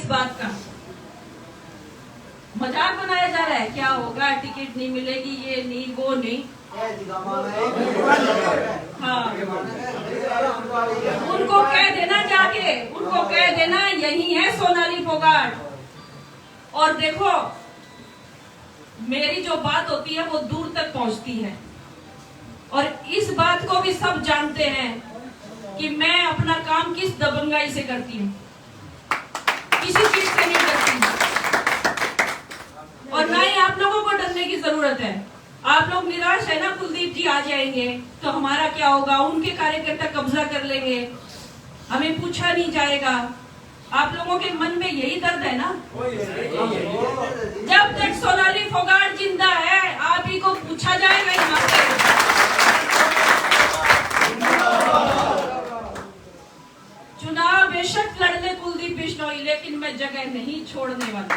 बात का मजाक बनाया जा रहा है, क्या होगा, टिकट नहीं मिलेगी, ये नहीं वो नहीं। हाँ, उनको कह देना, जाके उनको कह देना यही है सोनाली फोगाट। और देखो, मेरी जो बात होती है वो दूर तक पहुंचती है, और इस बात को भी सब जानते हैं कि मैं अपना काम किस दबंगाई से करती हूँ, किसी चीज से नहीं करती हूँ। और ना ही आप लोगों को डरने की जरूरत है। आप लोग निराश है ना, कुलदीप जी आ जाएंगे तो हमारा क्या होगा, उनके कार्यकर्ता कब्जा कर लेंगे, हमें पूछा नहीं जाएगा। आप लोगों के मन में यही दर्द है ना। जब तक सोनाली फोगाट जिंदा है, आप ही को पूछा जाएगा यहाँ पे। चुनाव बेशक लड़ ले कुलदीप बिश्नोई, लेकिन मैं जगह नहीं छोड़ने वाला।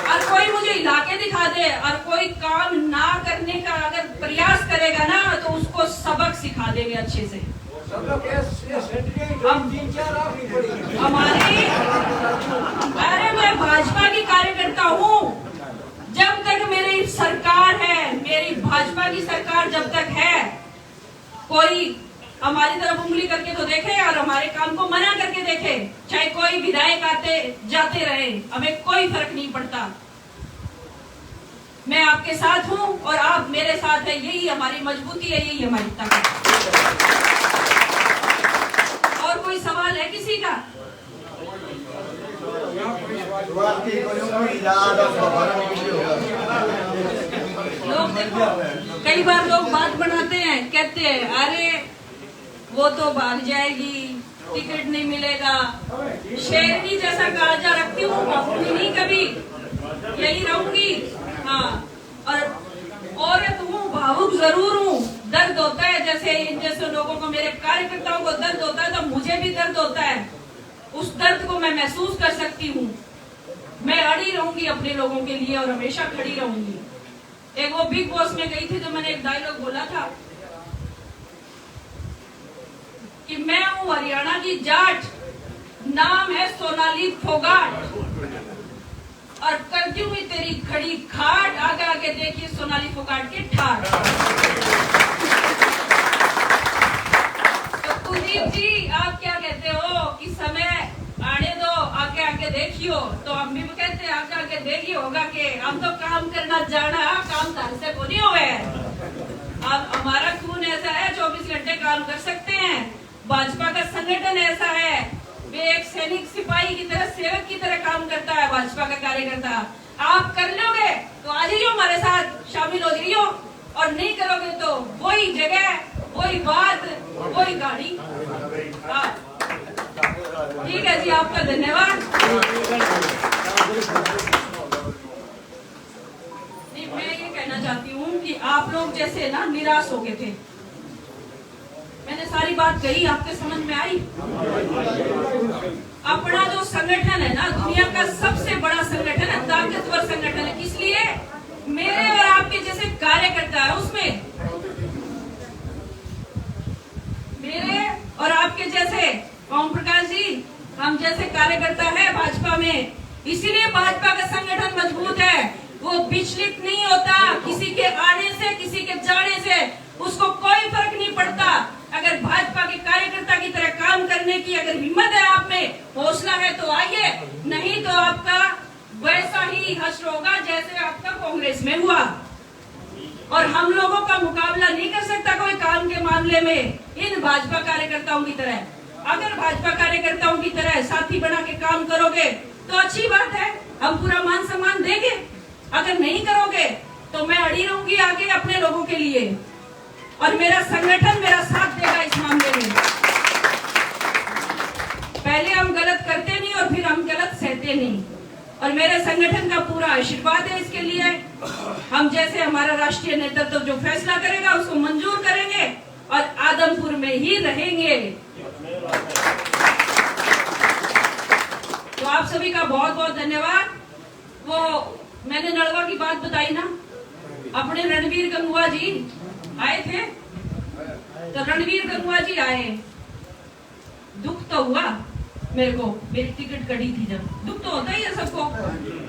और कोई मुझे इलाके दिखा दे और कोई काम ना करने का अगर प्रयास करेगा ना, तो उसको सबक सिखा देंगे अच्छे से। हमारी, अरे मैं भाजपा की कार्यकर्ता हूँ। जब तक मेरी सरकार है, मेरी भाजपा की सरकार जब तक है, कोई हमारी तरफ उंगली करके तो देखे और हमारे काम को मना करके देखे, चाहे कोई विधायक आते जाते रहे, हमें कोई फर्क नहीं पड़ता। मैं आपके साथ हूँ और आप मेरे साथ है, यही हमारी मजबूती है, यही हमारी ताकत। और कोई सवाल है किसी का? लोग देखो, कई बार लोग बात बनाते हैं, कहते हैं अरे वो तो भाग जाएगी, टिकट नहीं मिलेगा। शेरनी जैसा कालजा रखती हूँ, भागूंगी नहीं कभी, यही रहूंगी। हाँ, और औरत हूँ, भावुक जरूर हूँ। दर्द होता है, जैसे इन जैसे लोगों को, मेरे कार्यकर्ताओं को दर्द होता है, तो मुझे भी दर्द होता है। उस दर्द को मैं महसूस कर सकती हूँ। मैं अड़ी रहूंगी अपने लोगों के लिए और हमेशा खड़ी रहूंगी। एक वो बिग बॉस में गई थी तो मैंने एक डायलॉग बोला था कि मैं हूँ हरियाणा की जाट, नाम है सोनाली फोगाट, और करती हुई तेरी खड़ी खाट, आगे आगे देखिए सोनाली फोगाट के ठाट। तो कुलदीप जी, आप क्या कहते हो कि समय आने दो, आगे आगे देखियो। तो हम भी कहते हैं आगे आगे देखिए होगा कि हम तो काम करना जाना, काम धार से को नहीं हुए। अब हमारा खून ऐसा है, 24 घंटे काम कर सकते हैं। भाजपा का संगठन ऐसा है, वे एक सैनिक सिपाही की तरह, सेवक की तरह काम करता है भाजपा का कार्यकर्ता। आप कर लोगे तो आ जाइयो, हमारे साथ शामिल हो जाइयो, और नहीं करोगे तो वही जगह, वही बात, वही गाड़ी। ठीक है जी, आपका धन्यवाद। मैं ये कहना चाहती हूँ कि आप लोग जैसे ना निराश हो गए थे, मैंने सारी बात कही, आपके समझ में आई। अपना जो संगठन है ना, दुनिया का सबसे बड़ा संगठन है, ताकतवर संगठन है। किस लिए? मेरे और आपके जैसे कार्यकर्ता है उसमें, मेरे और आपके जैसे, ओम प्रकाश जी, हम जैसे कार्यकर्ता है भाजपा में, इसीलिए भाजपा का संगठन मजबूत है। वो विचलित नहीं होता किसी के आने से, किसी के जाने से, उसको कोई फर्क नहीं पड़ता। अगर भाजपा के कार्यकर्ता की तरह काम करने की अगर हिम्मत है, आप में हौसला है, तो आइए, नहीं तो आपका वैसा ही हश्र होगा जैसे आपका कांग्रेस में हुआ। और हम लोगों का मुकाबला नहीं कर सकता कोई काम के मामले में इन भाजपा कार्यकर्ताओं की तरह। अगर भाजपा कार्यकर्ताओं की तरह साथी बना के काम करोगे तो अच्छी बात है, हम पूरा मान सम्मान देंगे। अगर नहीं करोगे तो मैं अड़ी रहूंगी आगे अपने लोगों के लिए, और मेरा संगठन मेरा साथ देगा इस मामले में। पहले हम गलत करते नहीं और फिर हम गलत सहते नहीं, और मेरे संगठन का पूरा आशीर्वाद है इसके लिए। हम जैसे हमारा राष्ट्रीय नेतृत्व जो फैसला करेगा उसको मंजूर करेंगे और आदमपुर में ही रहेंगे। तो आप सभी का बहुत बहुत धन्यवाद। वो मैंने नड़वा की बात बताई ना, अपने रणवीर गंगुआ जी आए थे, तो रणवीर गंगुआ जी आए, दुख तो हुआ मेरे को मेरी टिकट कटी थी जब। दुख तो होता ही है सबको,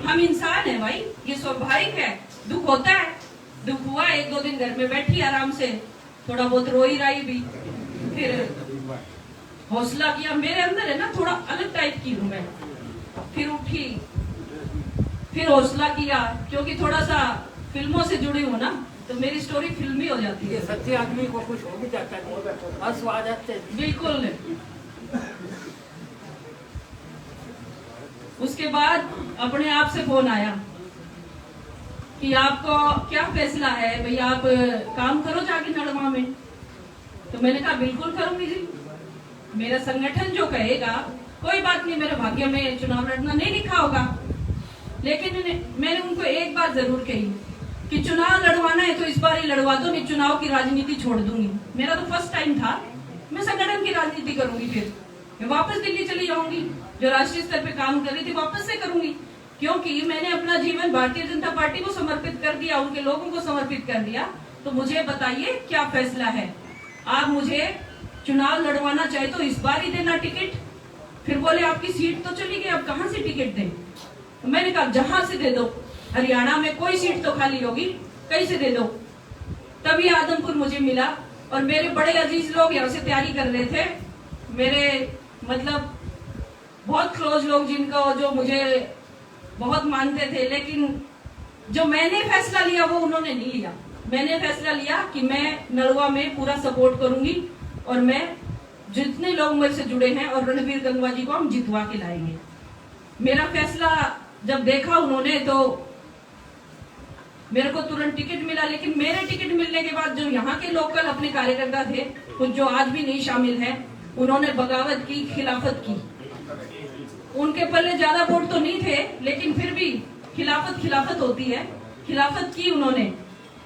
हम इंसान है भाई, ये स्वाभाविक है, दुख होता है। दुख हुआ, 1-2 दिन घर में बैठी आराम से, थोड़ा बहुत रोई राई भी, फिर हौसला किया। मेरे अंदर है ना थोड़ा अलग टाइप की हूँ मैं। फिर उठी, फिर हौसला किया, क्योंकि थोड़ा सा फिल्मों से जुड़ी हूँ ना, तो मेरी स्टोरी फिल्मी हो जाती है। सच्चे आदमी को कुछ हो भी जाता है, हंस आ जाते हैं। बिल्कुल। उसके बाद अपने आप से फोन आया कि आपको क्या फैसला है भाई, आप काम करो जाके नड़वा में। तो मैंने कहा बिल्कुल करूंगी जी, मेरा संगठन जो कहेगा, कोई बात नहीं, मेरे भाग्य में चुनाव लड़ना नहीं लिखा होगा, लेकिन मैंने उनको एक बात जरूर कही कि चुनाव लड़वाना है तो इस बार ही लड़वा दो, नहीं चुनाव की राजनीति छोड़ दूंगी। मेरा तो फर्स्ट टाइम था, मैं संगठन की राजनीति करूंगी, फिर मैं वापस दिल्ली चली जाऊंगी, जो राष्ट्रीय स्तर पे काम कर रही थी वापस से करूंगी, क्योंकि मैंने अपना जीवन भारतीय जनता पार्टी को समर्पित कर दिया, उनके लोगों को समर्पित कर दिया। तो मुझे बताइए क्या फैसला है, आप मुझे चुनाव लड़वाना चाहे तो इस बार ही देना टिकट। फिर बोले आपकी सीट तो चली गई, अब कहाँ से टिकट दें? तो मैंने कहा जहां से दे दो, हरियाणा में कोई सीट तो खाली होगी, कहीं से दे दो। तभी आदमपुर मुझे मिला, और मेरे बड़े अजीज लोग यहाँ से तैयारी कर रहे थे, मेरे मतलब बहुत क्लोज लोग, जिनको जो मुझे बहुत मानते थे, लेकिन जो मैंने फैसला लिया वो उन्होंने नहीं लिया। मैंने फैसला लिया कि मैं नलवा में पूरा सपोर्ट करूंगी, और मैं जितने लोग मेरे से जुड़े हैं, और रणवीर गंगवा जी को हम जितवा के लाएंगे। मेरा फैसला जब देखा उन्होंने, तो मेरे को तुरंत टिकट मिला। लेकिन मेरे टिकट मिलने के बाद जो यहाँ के लोकल अपने कार्यकर्ता थे, कुछ जो आज भी नहीं शामिल हैं, उन्होंने बगावत की, खिलाफत की। उनके पल्ले ज्यादा वोट तो नहीं थे, लेकिन फिर भी खिलाफत होती है, खिलाफत की उन्होंने।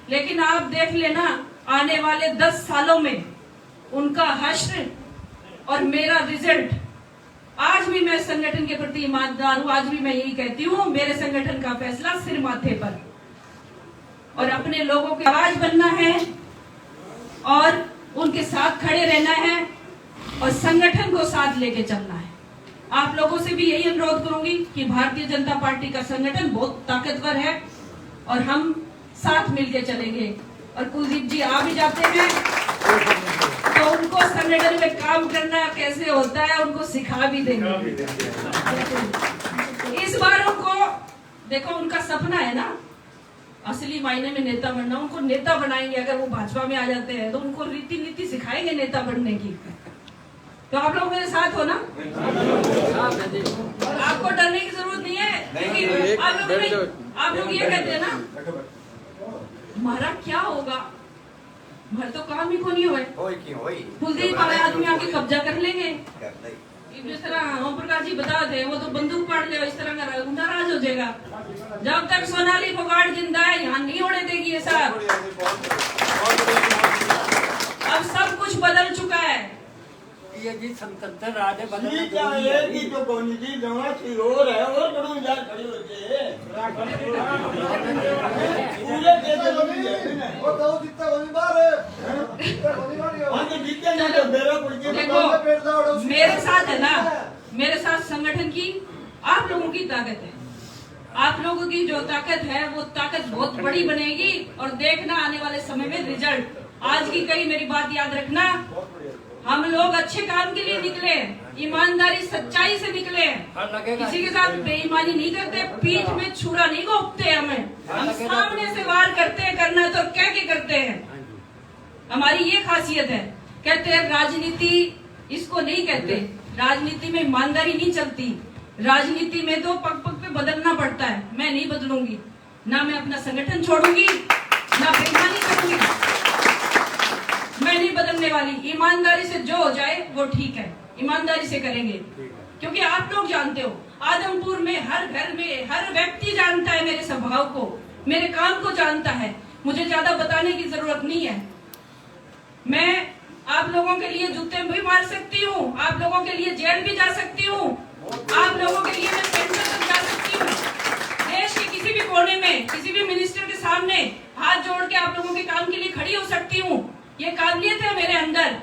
लेकिन आप देख लेना, आने वाले 10 सालों में उनका हश्र और मेरा रिजल्ट। आज भी मैं संगठन के प्रति ईमानदार हूँ, आज भी मैं यही कहती हूँ, मेरे संगठन का फैसला सिर माथे पर, और अपने लोगों की आवाज बनना है, और उनके साथ खड़े रहना है, और संगठन को साथ लेके चलना है। आप लोगों से भी यही अनुरोध करूंगी कि भारतीय जनता पार्टी का संगठन बहुत ताकतवर है, और हम साथ मिलके चलेंगे। और कुलदीप जी आ भी जाते हैं, तो उनको संगठन में काम करना कैसे होता है उनको सिखा भी देंगे। इस बार उनको देखो, उनका सपना है ना असली मायने में नेता बनना, उनको नेता बनाएंगे। अगर वो भाजपा में आ जाते हैं तो उनको रीति नीति सिखाएंगे नेता बनने की। तो आप लोग मेरे साथ हो ना? आपको डरने की जरूरत नहीं है, क्योंकि आप लोग ये कहते हैं ना, हमारा क्या होगा, हमारा तो काम ही को नहीं हुए, कुलदीप वाले आदमी आके कब्जा कर लेंगे। जिस तरह ओम प्रकाश जी बता थे, वो तो बंदूक पाड़ ले, इस तरह का नाराज हो जाएगा। जब तक सोनाली फोगाट जिंदा है, यहाँ नहीं होने देगी ये सब। अब सब कुछ बदल चुका है। ये जी संतंत्र राज है, बदलना ये क्या है कि जो कौन जी नवा सिरोर है और बड़ू यार खड़ी होती है पूरे देश में वो तो कितना होनी बार है हम तो जीते ना, तो मेरा कुछ देखो मेरे साथ है ना, मेरे साथ संगठन की आप लोगों की ताकत है। आप लोगों की जो ताकत है वो ताकत बहुत बड़ी बनेगी, और देखना आने वाले समय में रिजल्ट। आज की कही मेरी बात याद रखना, हम लोग अच्छे काम के लिए निकले, ईमानदारी सच्चाई से निकले, किसी के साथ बेईमानी नहीं करते, पीठ में छुरा नहीं घोंपते, हम सामने से वार करते हैं, करना है तो कह के करते हैं। हमारी ये खासियत है। कहते हैं राजनीति इसको नहीं कहते, राजनीति में ईमानदारी नहीं चलती, राजनीति में तो पग पग पे बदलना पड़ता है। मैं नहीं बदलूंगी, ना मैं अपना संगठन छोड़ूंगी, ना बेईमानी करूंगी, मैं नहीं बदलने वाली। ईमानदारी से जो हो जाए वो ठीक है, ईमानदारी से करेंगे। क्योंकि आप लोग जानते हो, आदमपुर में हर घर में हर व्यक्ति जानता है मेरे स्वभाव को, मेरे काम को जानता है, मुझे ज्यादा बताने की जरूरत नहीं है। मैं आप लोगों के लिए जूते भी मार सकती हूँ, आप लोगों के लिए जेल भी जा सकती हूँ, आप लोगों के लिए मैं सेंटर तक जा सकती हूँ। देश के किसी भी कोने में किसी भी मिनिस्टर के सामने हाथ जोड़ के आप लोगों के काम के लिए खड़ी हो सकती हूँ। ये काबिलियत है मेरे अंदर,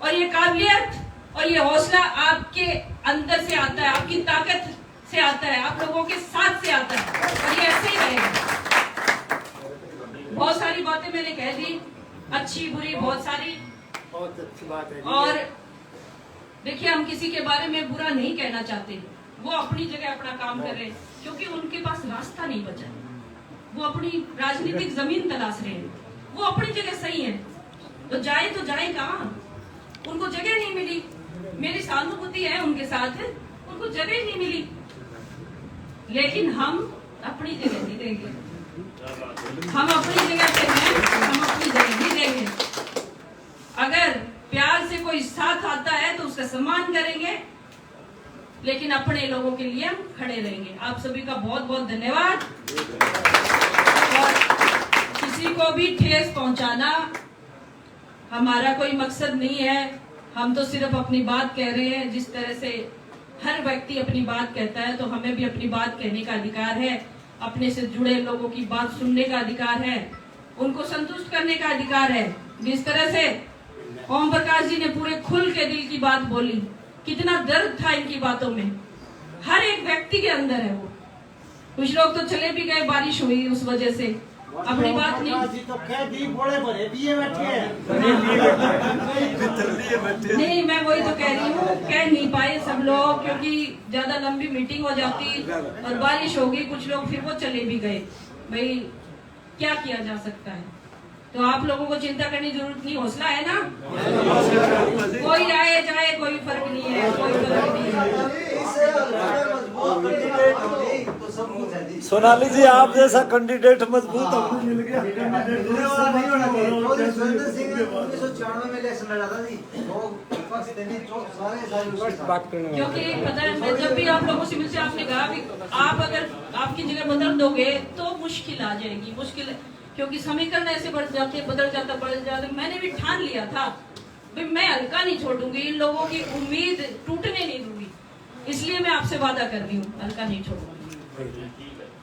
और ये काबिलियत और ये हौसला आपके अंदर से आता है, आपकी ताकत से आता है, आप लोगों के साथ से आता है, और ये ऐसे ही रहेगा। बहुत सारी बातें मैंने कह दी, अच्छी बुरी बहुत सारी। बहुत अच्छी बात है। और देखिए, हम किसी के बारे में बुरा नहीं कहना चाहते, वो अपनी जगह अपना काम कर रहे हैं, क्योंकि उनके पास रास्ता नहीं बचा, वो अपनी राजनीतिक जमीन तलाश रहे हैं, वो अपनी जगह सही है, तो जाए कहाँ? उनको जगह नहीं मिली। मेरी सहानुभूति है उनके साथ, उनको जगह ही नहीं मिली, लेकिन हम अपनी जगह नहीं देंगे, हम अपनी जगह पे हैं, हम अपनी जगह नहीं देंगे। अगर प्यार से कोई साथ आता है तो उसका सम्मान करेंगे, लेकिन अपने लोगों के लिए हम खड़े रहेंगे। आप सभी का बहुत बहुत धन्यवाद। और किसी को भी ठेस पहुंचाना हमारा कोई मकसद नहीं है, हम तो सिर्फ अपनी बात कह रहे हैं। जिस तरह से हर व्यक्ति अपनी बात कहता है, तो हमें भी अपनी बात कहने का अधिकार है, अपने से जुड़े लोगों की बात सुनने का अधिकार है, उनको संतुष्ट करने का अधिकार है। जिस तरह से ओम प्रकाश जी ने पूरे खुल के दिल की बात बोली, कितना दर्द था इनकी बातों में, हर एक व्यक्ति के अंदर है वो। कुछ लोग तो चले भी गए, बारिश हुई उस वजह से, अपनी बात नहीं नहीं, मैं वही तो कह रही हूँ, कह नहीं पाए सब लोग, क्योंकि ज्यादा लंबी मीटिंग हो जाती और बारिश होगी, कुछ लोग फिर वो चले भी गए। भाई क्या किया जा सकता है, तो आप लोगों को चिंता करने की जरूरत नहीं, हौसला है ना, कोई आए जाए कोई फर्क नहीं है, कोई फर्क नहीं है। सोनाली जी, आप जैसा कैंडिडेट मजबूत हमको मिल गया। क्योंकि पता है, मैं जब भी आप लोगों से मिलते, आपने कहा भी आप अगर आपकी जगह बदल दोगे तो मुश्किल आ जाएगी, मुश्किल, क्योंकि समीकरण ऐसे बढ़ जाते, बढ़ जाता। मैंने भी ठान लिया था भाई मैं हल्का नहीं छोड़ूंगी, इन लोगों की उम्मीद टूटने नहीं दूंगी, इसलिए मैं आपसे वादा कर रही हूँ, हल्का नहीं छोड़ूंगी।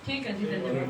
ठीक है जी, धन्यवाद।